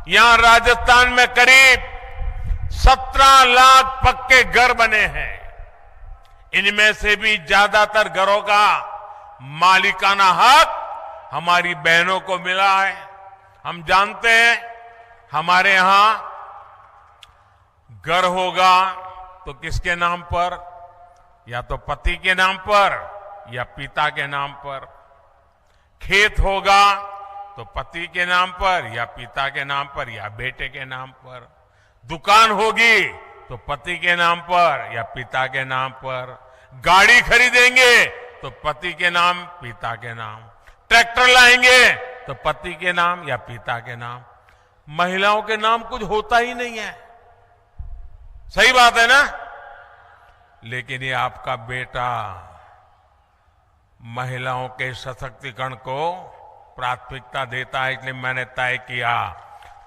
यहां राजस्थान में करीब 17 लाख पक्के घर बने हैं। इनमें से भी ज्यादातर घरों का मालिकाना हक हमारी बहनों को मिला है। हम जानते हैं हमारे यहां घर होगा तो किसके नाम पर, या तो पति के नाम पर या पिता के नाम पर। खेत होगा तो पति के नाम पर या पिता के नाम पर या बेटे के नाम पर। दुकान होगी तो पति के नाम पर या पिता के नाम पर। गाड़ी खरीदेंगे तो पति के नाम पिता के नाम। ट्रैक्टर लाएंगे तो पति के नाम या पिता के नाम। महिलाओं के नाम कुछ होता ही नहीं है। सही बात है ना? लेकिन ये आपका बेटा महिलाओं के सशक्तिकरण को प्राथमिकता देता है। इसलिए मैंने तय किया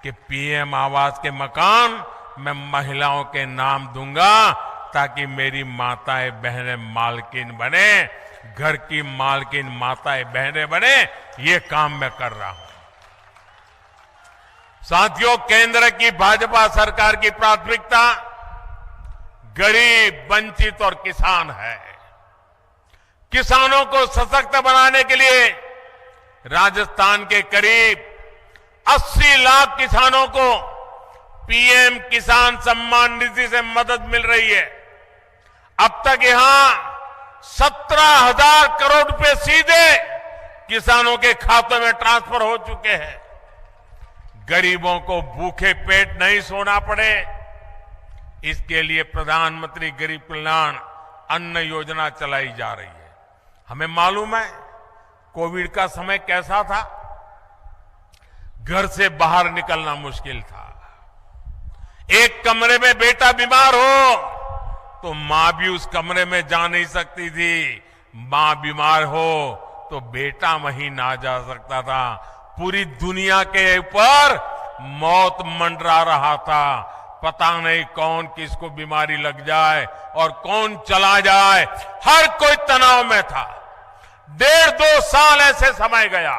कि पीएम आवास के मकान मैं महिलाओं के नाम दूंगा, ताकि मेरी माताएं बहनें मालकिन बने, घर की मालकिन माताएं बहनें बने। ये काम मैं कर रहा हूं। साथियों, केंद्र की भाजपा सरकार की प्राथमिकता गरीब, वंचित और किसान है। किसानों को सशक्त बनाने के लिए राजस्थान के करीब 80 लाख किसानों को पीएम किसान सम्मान निधि से मदद मिल रही है। अब तक यहां 17,000 करोड़ रुपए सीधे किसानों के खातों में ट्रांसफर हो चुके हैं। गरीबों को भूखे पेट नहीं सोना पड़े, इसके लिए प्रधानमंत्री गरीब कल्याण अन्न योजना चलाई जा रही है। हमें मालूम है कोविड का समय कैसा था। घर से बाहर निकलना मुश्किल था। एक कमरे में बेटा बीमार हो तो मां भी उस कमरे में जा नहीं सकती थी। मां बीमार हो तो बेटा वहीं ना जा सकता था। पूरी दुनिया के ऊपर मौत मंडरा रहा था। पता नहीं कौन किसको बीमारी लग जाए और कौन चला जाए। हर कोई तनाव में था। 1.5-2 साल ऐसे समय गया।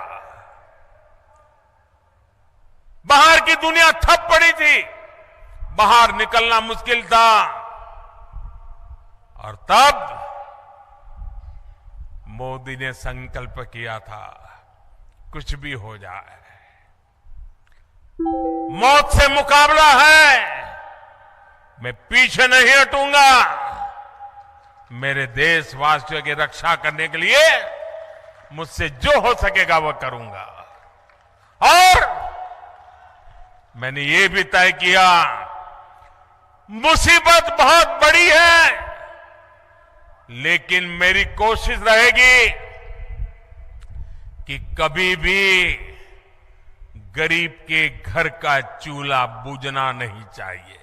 बाहर की दुनिया ठप पड़ी थी, बाहर निकलना मुश्किल था। और तब मोदी ने संकल्प किया था, कुछ भी हो जाए, मौत से मुकाबला है, मैं पीछे नहीं हटूंगा। मेरे देशवासियों की रक्षा करने के लिए मुझसे जो हो सकेगा वो करूंगा। और मैंने ये भी तय किया, मुसीबत बहुत बड़ी है, लेकिन मेरी कोशिश रहेगी कि कभी भी गरीब के घर का चूल्हा बुझना नहीं चाहिए।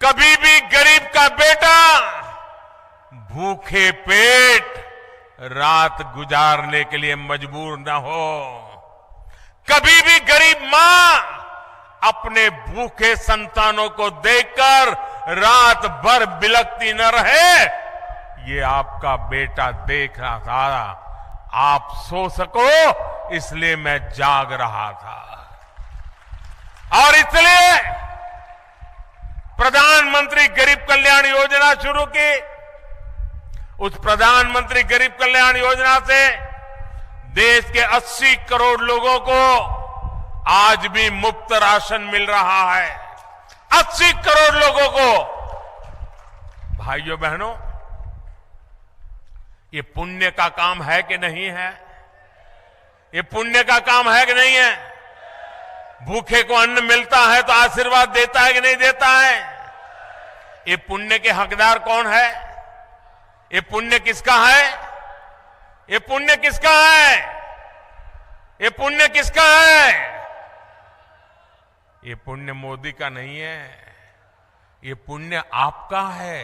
कभी भी गरीब का बेटा भूखे पेट रात गुजारने के लिए मजबूर न हो। कभी भी गरीब मां अपने भूखे संतानों को देखकर रात भर बिलखती न रहे। ये आपका बेटा देख रहा था। आप सो सको इसलिए मैं जाग रहा था। और इसलिए प्रधानमंत्री गरीब कल्याण योजना शुरू की। उस प्रधानमंत्री गरीब कल्याण योजना से देश के 80 करोड़ लोगों को आज भी मुफ्त राशन मिल रहा है। 80 करोड़ लोगों को। भाइयों बहनों, ये पुण्य का काम है कि नहीं है? ये पुण्य का काम है कि नहीं है? भूखे को अन्न मिलता है तो आशीर्वाद देता है कि नहीं देता है? ये पुण्य के हकदार कौन है? ये पुण्य किसका है? ये पुण्य किसका है? ये पुण्य किसका है? ये पुण्य मोदी का नहीं है। ये पुण्य आपका है।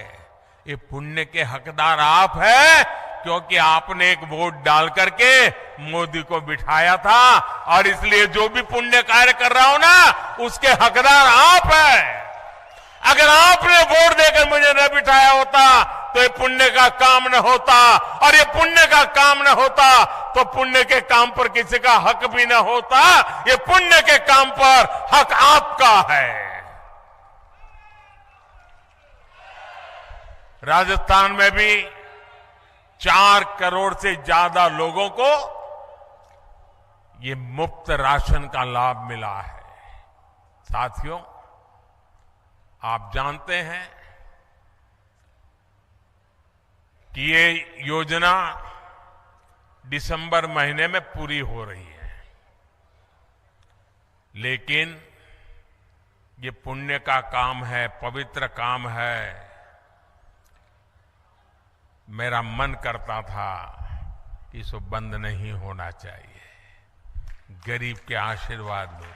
ये पुण्य के हकदार आप हैं, क्योंकि आपने एक वोट डाल करके मोदी को बिठाया था। और इसलिए जो भी पुण्य कार्य कर रहा हूं ना, उसके हकदार आप हैं। अगर आपने वोट देकर मुझे न बिठाया होता तो ये पुण्य का काम न होता। और ये पुण्य का काम न होता तो पुण्य के काम पर किसी का हक भी न होता। ये पुण्य के काम पर हक आपका है। राजस्थान में भी 4 करोड़ से ज्यादा लोगों को ये मुफ्त राशन का लाभ मिला है। साथियों, आप जानते हैं कि ये योजना दिसंबर महीने में पूरी हो रही है, लेकिन ये पुण्य का काम है, पवित्र काम है। मेरा मन करता था कि इसको बंद नहीं होना चाहिए, गरीब के आशीर्वाद लो।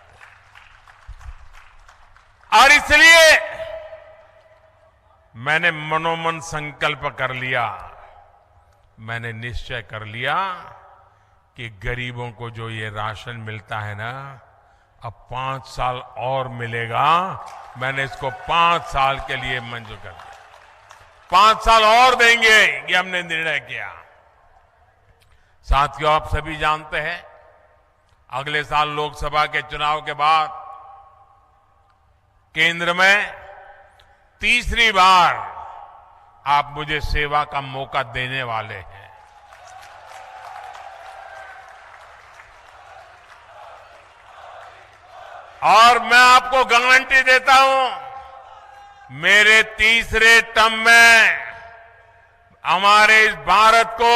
और इसलिए मैंने मनोमन संकल्प कर लिया, मैंने निश्चय कर लिया कि गरीबों को जो ये राशन मिलता है ना, अब 5 साल और मिलेगा। मैंने इसको 5 साल के लिए मंजूर कर दिया। 5 साल और देंगे, ये हमने निर्णय किया। साथियों, आप सभी जानते हैं अगले साल लोकसभा के चुनाव के बाद केंद्र में तीसरी बार आप मुझे सेवा का मौका देने वाले हैं। और मैं आपको गारंटी देता हूं, मेरे तीसरे टर्म में हमारे इस भारत को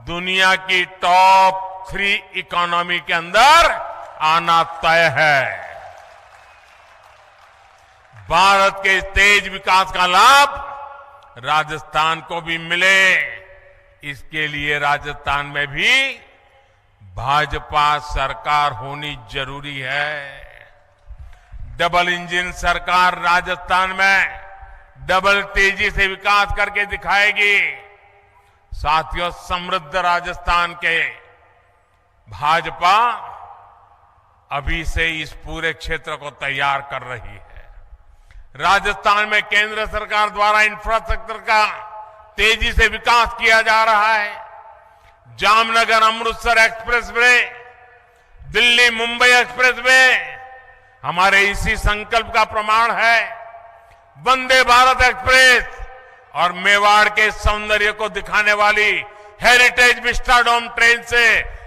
दुनिया की टॉप 3 इकोनॉमी के अंदर आना तय है। भारत के तेज विकास का लाभ राजस्थान को भी मिले, इसके लिए राजस्थान में भी भाजपा सरकार होनी जरूरी है। डबल इंजन सरकार राजस्थान में डबल तेजी से विकास करके दिखाएगी। साथियों, समृद्ध राजस्थान के भाजपा अभी से इस पूरे क्षेत्र को तैयार कर रही है। राजस्थान में केंद्र सरकार द्वारा इंफ्रास्ट्रक्चर का तेजी से विकास किया जा रहा है। जामनगर अमृतसर एक्सप्रेसवे, दिल्ली मुंबई एक्सप्रेसवे हमारे इसी संकल्प का प्रमाण है। वंदे भारत एक्सप्रेस और मेवाड़ के सौंदर्य को दिखाने वाली हेरिटेज विस्टाडोम ट्रेन से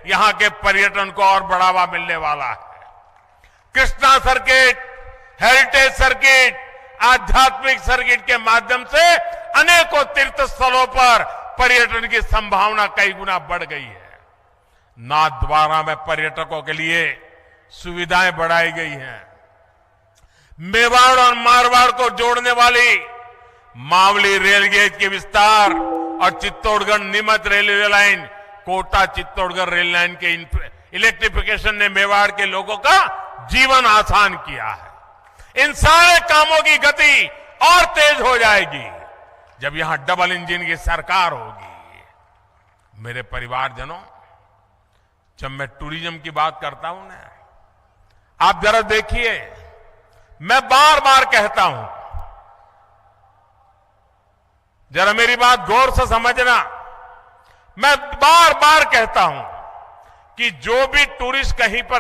यहां के पर्यटन को और बढ़ावा मिलने वाला है। कृष्णा सर्किट, हेरिटेज सर्किट, आध्यात्मिक सर्किट के माध्यम से अनेकों तीर्थ स्थलों पर पर्यटन की संभावना कई गुना बढ़ गई है। नाथद्वारा में पर्यटकों के लिए सुविधाएं बढ़ाई गई हैं। मेवाड़ और मारवाड़ को जोड़ने वाली मावली रेलगेज के विस्तार और Chittorgarh Neemuch railway line, Kota Chittorgarh rail line के इलेक्ट्रिफिकेशन ने मेवाड़ के लोगों का जीवन आसान किया है। इन सारे कामों की गति और तेज हो जाएगी जब यहां डबल इंजन की सरकार होगी। मेरे परिवारजनों, जब मैं टूरिज्म की बात करता हूं ना, आप जरा देखिए, मैं बार बार कहता हूं, जरा मेरी बात गौर से समझना। मैं बार बार कहता हूं कि जो भी टूरिस्ट कहीं पर